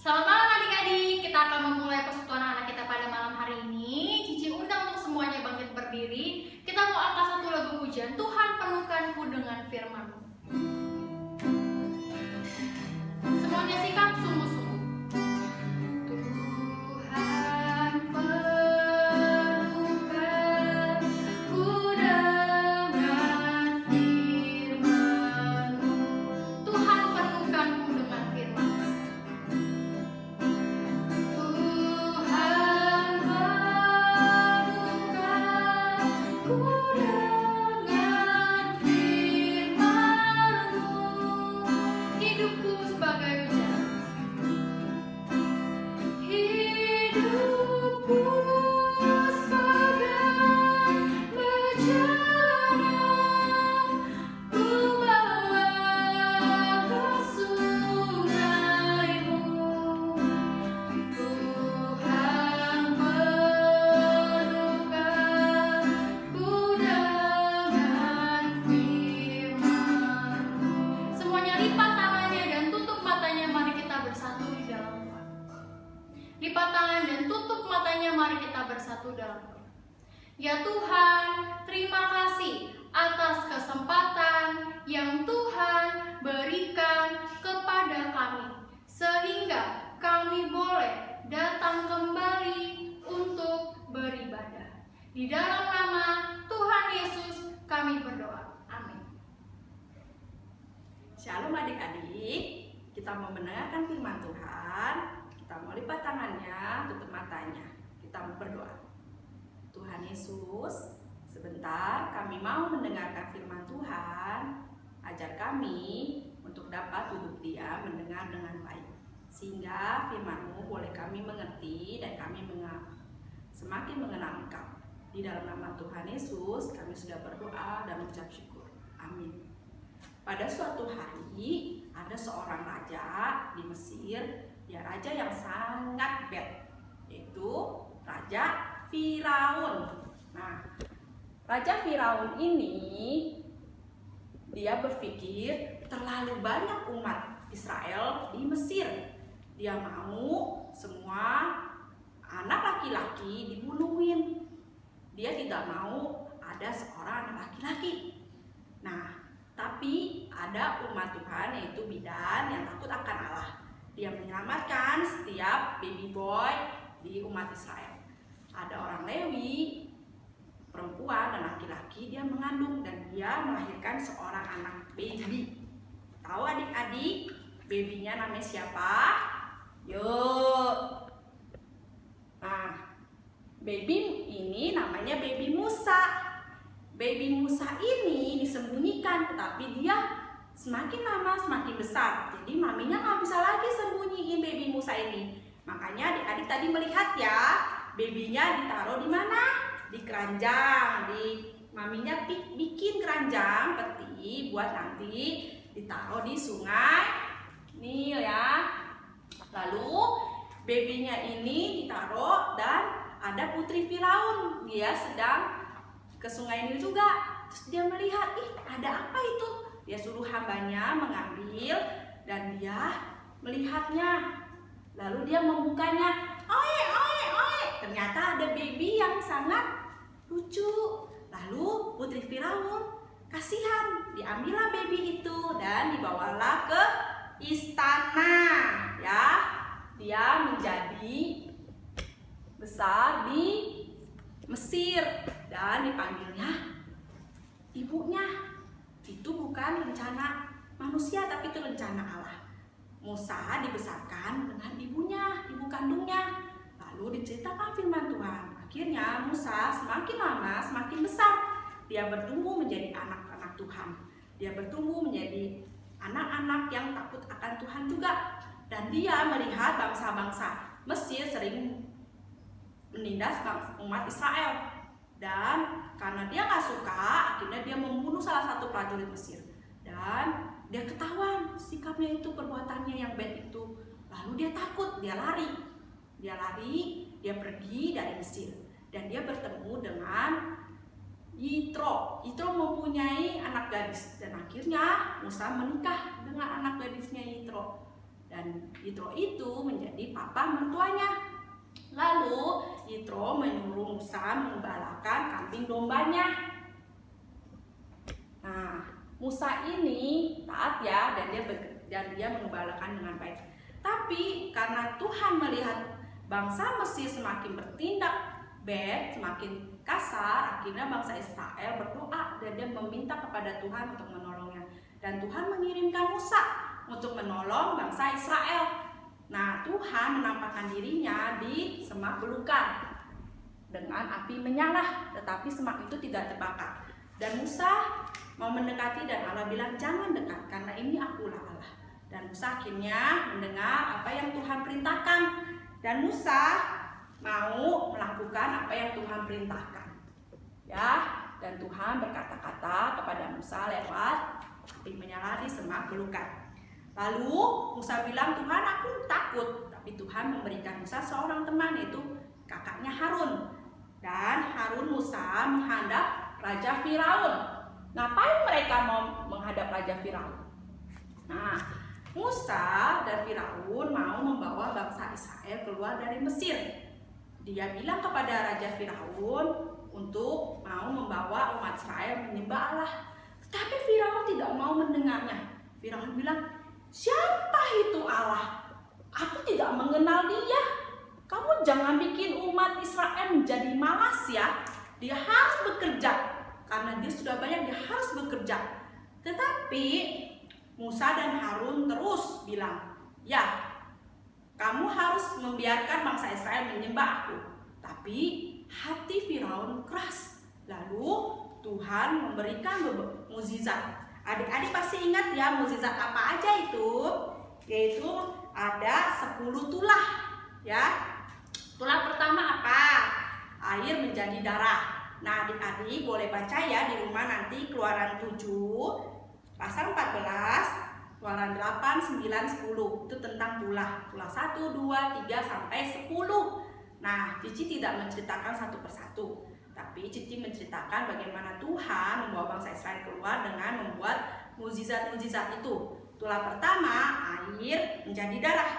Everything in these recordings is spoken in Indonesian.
Selamat malam adik-adik, kita akan memulai persekutuan anak kita pada malam hari ini. Cici undang untuk semuanya bangkit berdiri. Kita mau angkat satu lagu pujian, Tuhan penuhkanku dengan firman-Mu. Semuanya sikap sungguh-sungguh. Tuhan penuhkanku dengan firman-Mu. Tuhan penuhkanku dengan firman-Mu. Hidupku sebagai bejana, hidupku sebagai bejana, ku bawa ke sungai-Mu. Tuhan penuhkanku dengan firman-Mu. Semuanya lipat tangannya dan tutup matanya, mari kita bersatu di dalam Tuhan. Lipat tangan dan tutup matanya, mari kita bersatu dalam Tuhan. Ya Tuhan, terima kasih atas kesempatan yang Tuhan berikan kepada kami, sehingga kami boleh datang kembali untuk beribadah. Di dalam nama Tuhan Yesus kami berdoa. Amin. Shalom adik-adik, kita mau mendengarkan firman Tuhan. Kita mau lipat tangannya, tutup matanya. Kita mau berdoa. Tuhan Yesus, sebentar kami mau mendengarkan firman Tuhan. Ajar kami untuk dapat duduk diam mendengar dengan baik, sehingga firman-Mu boleh kami mengerti dan kami semakin mengenal Engkau. Di dalam nama Tuhan Yesus kami sudah berdoa dan mengucap syukur. Amin. Pada suatu hari ada seorang raja di Mesir, dia raja yang sangat bad, yaitu Raja Firaun. Nah, Raja Firaun ini dia berpikir terlalu banyak umat Israel di Mesir. Dia mau semua anak laki-laki dibunuhin. Dia tidak mau ada seorang anak laki-laki. Nah, tapi ada umat Tuhan yaitu bidan yang takut akan Allah. Dia menyelamatkan setiap baby boy di umat Israel. Ada orang Lewi, perempuan dan laki-laki, dia mengandung dan dia melahirkan seorang anak baby. Tahu adik-adik, babynya namanya siapa? Yuk. Nah, baby ini namanya baby Musa. Baby Musa ini disembunyikan, tetapi dia semakin lama semakin besar. Jadi maminya nggak bisa lagi sembunyiin baby Musa ini. Makanya adik-adik tadi melihat ya, babynya ditaruh di mana? Di keranjang. Maminya bikin keranjang peti buat nanti ditaruh di sungai Nil ya. Lalu babynya ini ditaruh dan ada putri Firaun. Dia sedang ke sungai Nil juga. Terus dia melihat, ada apa itu? Dia suruh hambanya mengambil dan dia melihatnya. Lalu dia membukanya. Oe, oe, oe. Ternyata ada baby yang sangat lucu. Lalu putri Firaun kasihan, diambillah baby itu dan dibawalah ke istana. Ya, dia menjadi besar di Mesir dan dipanggilnya ibunya. Itu bukan rencana manusia, tapi itu rencana Allah. Musa dibesarkan dengan ibunya, ibu kandungnya. Lalu diceritakan firman Tuhan. Akhirnya Musa semakin lama semakin besar. Dia bertumbuh menjadi anak-anak Tuhan. Dia bertumbuh menjadi anak-anak yang takut akan Tuhan juga. Dan dia melihat bangsa-bangsa Mesir sering menindas umat Israel, dan karena dia nggak suka, akhirnya dia membunuh salah satu prajurit Mesir dan dia ketahuan sikapnya itu, perbuatannya yang bad itu. Lalu dia takut, dia lari, dia pergi dari Mesir dan dia bertemu dengan Yitro. Yitro mempunyai anak gadis dan akhirnya Musa menikah dengan anak gadisnya Yitro. Dan Yitro itu menjadi papa mertuanya. Lalu Yitro menyuruh Musa mengembalakan kambing dombanya. Nah, Musa ini taat ya, dan dia mengembalakan dengan baik. Tapi karena Tuhan melihat bangsa Mesir semakin bertindak semakin kasar, akhirnya bangsa Israel berdoa dan dia meminta kepada Tuhan untuk menolongnya. Dan Tuhan mengirimkan Musa untuk menolong bangsa Israel. Nah, Tuhan menampakkan dirinya di semak belukar dengan api menyala, tetapi semak itu tidak terbakar. Dan Musa mau mendekati dan Allah bilang jangan dekat karena ini akulah Allah. Dan Musa akhirnya mendengar apa yang Tuhan perintahkan. Dan Musa mau melakukan apa yang Tuhan perintahkan. Ya, dan Tuhan berkata-kata kepada Musa lewat api menyala di semak belukar. Lalu Musa bilang, Tuhan aku takut. Tapi Tuhan memberikan Musa seorang teman, yaitu kakaknya Harun. Dan Harun Musa menghadap Raja Firaun. Ngapain mereka mau menghadap Raja Firaun? Nah, Musa dan Firaun mau membawa bangsa Israel keluar dari Mesir. Dia bilang kepada Raja Firaun untuk mau membawa umat Israel menyembah Allah. Tetapi Firaun tidak mau mendengarnya. Firaun bilang, siapa itu Allah? Aku tidak mengenal dia. Kamu jangan bikin umat Israel menjadi malas ya. Dia harus bekerja. Karena dia sudah banyak, dia harus bekerja. Tetapi Musa dan Harun terus bilang, ya, kamu harus membiarkan bangsa Israel menyembah aku. Tapi hati Firaun keras. Lalu Tuhan memberikan mukjizat. Adik-adik pasti ingat ya mukjizat apa aja itu? Yaitu ada 10 tulah. Ya. Tulah pertama apa? Air menjadi darah. Nah, adik-adik boleh baca ya di rumah nanti Keluaran 7 pasal 14, Keluaran 8, 9, 10. Itu tentang tulah. Tulah 1, 2, 3 sampai 10. Nah, Cici tidak menceritakan satu persatu. Tapi Cici menceritakan bagaimana Tuhan membawa bangsa Israel keluar dengan membuat mukjizat-mukjizat itu. Tulah pertama, air menjadi darah.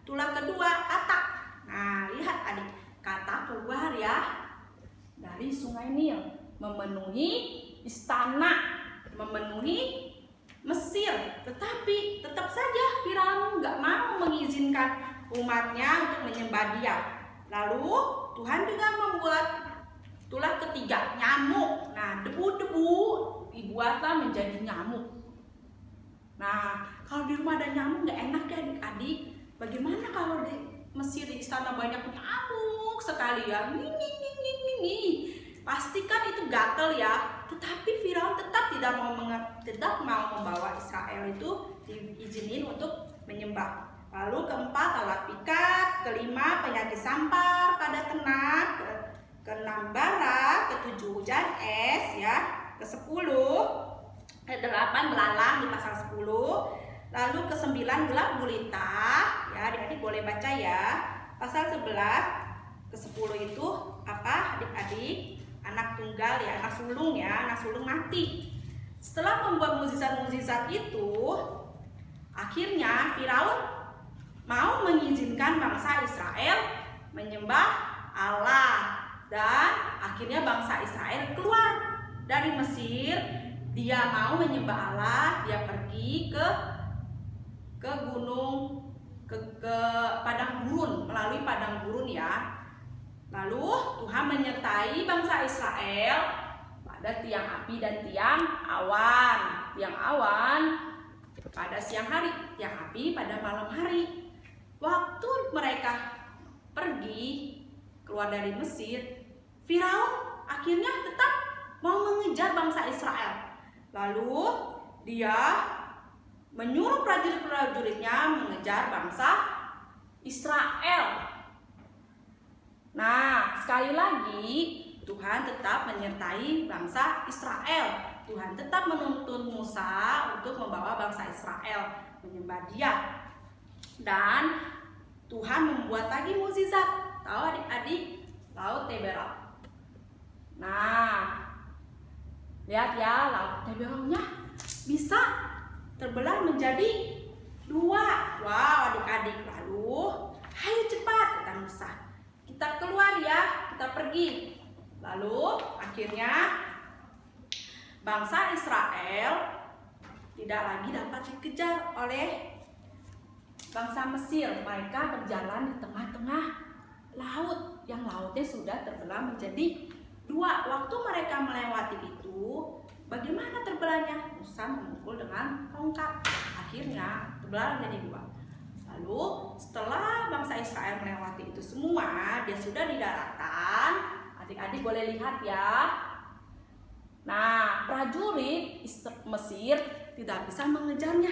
Tulah kedua, katak. Nah, lihat adik, katak keluar ya dari sungai Nil, memenuhi istana, memenuhi Mesir. Tetapi tetap saja Firaun nggak mau mengizinkan umatnya untuk menyembah dia. Lalu Tuhan juga membuat tulah ketiga, nyamuk. Nah, debu-debu dibuatlah menjadi nyamuk. Nah, kalau di rumah ada nyamuk nggak enak ya adik-adik. Bagaimana kalau di Mesir di istana banyak nyamuk sekali ya? Nih. Pastikan itu gatel ya. Tetapi Firaun tetap tidak mau membawa Israel itu diizinin untuk menyembah. Lalu keempat, alat pikat. Kelima, penyakit sampar pada ternak. Keenam, bara. Ketujuh, hujan es ya. Kesepuluh, kedelapan, belalang di pasal 10. Lalu kesembilan, gelap gulita. Ya, adik-adik boleh baca ya. Pasal 11 ke 10 itu apa adik-adik? Anak tunggal ya, anak sulung mati. Setelah membuat mukjizat-mukjizat itu, akhirnya Firaun mau mengizinkan bangsa Israel menyembah Allah. Dan akhirnya bangsa Israel keluar dari Mesir. Dia mau menyembah Allah, dia pergi ke gunung, ke padang gurun, melalui padang gurun ya. Lalu Tuhan menyertai bangsa Israel pada tiang api dan tiang awan. Tiang awan pada siang hari, tiang api pada malam hari. Waktu mereka pergi keluar dari Mesir, Firaun akhirnya tetap mau mengejar bangsa Israel. Lalu dia menyuruh prajurit-prajuritnya mengejar bangsa Israel. Nah, sekali lagi Tuhan tetap menyertai bangsa Israel. Tuhan tetap menuntun Musa untuk membawa bangsa Israel menyembah Dia. Dan Tuhan membuat lagi mukjizat. Tahu adik-adik? Laut Teberau. Nah, lihat ya, laut Teberaunya bisa terbelah menjadi 2. Wow, adik-adik. Lalu, ayo cepat, kata Musa. Kita keluar ya, kita pergi. Lalu, akhirnya bangsa Israel tidak lagi dapat dikejar oleh bangsa Mesir. Mereka berjalan di tengah-tengah laut, yang lautnya sudah terbelah menjadi 2. Waktu mereka melewati itu, bagaimana terbelahnya? Musa memukul dengan tongkat. Akhirnya terbelah menjadi 2. Lalu setelah bangsa Israel melewati itu semua, dia sudah di daratan. Adik-adik boleh lihat ya. Nah, prajurit Mesir tidak bisa mengejarnya.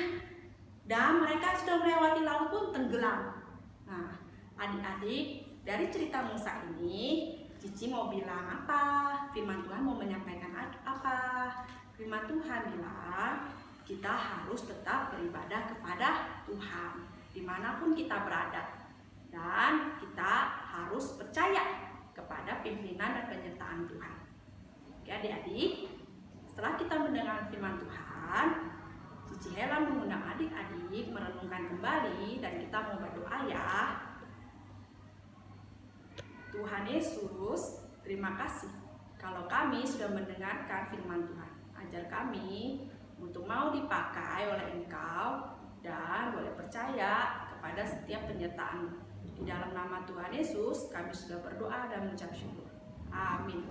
Dan mereka sudah melewati laut pun tenggelam. Nah, adik-adik, dari cerita Musa ini, Cici mau bilang apa? Firman Tuhan mau menyampaikan apa? Firman Tuhan bilang, kita harus tetap beribadah kepada Tuhan dimanapun kita berada. Dan kita harus percaya kepada pimpinan dan penyertaan Tuhan. Oke adik-adik, setelah kita mendengar firman Tuhan, Cici Hela mengundang adik-adik merenungkan kembali dan kita mau berdoa ya. Tuhan Yesus, terima kasih kalau kami sudah mendengarkan firman Tuhan. Ajar kami untuk mau dipakai oleh Engkau dan boleh percaya kepada setiap penyertaan. Di dalam nama Tuhan Yesus kami sudah berdoa dan mengucap syukur. Amin.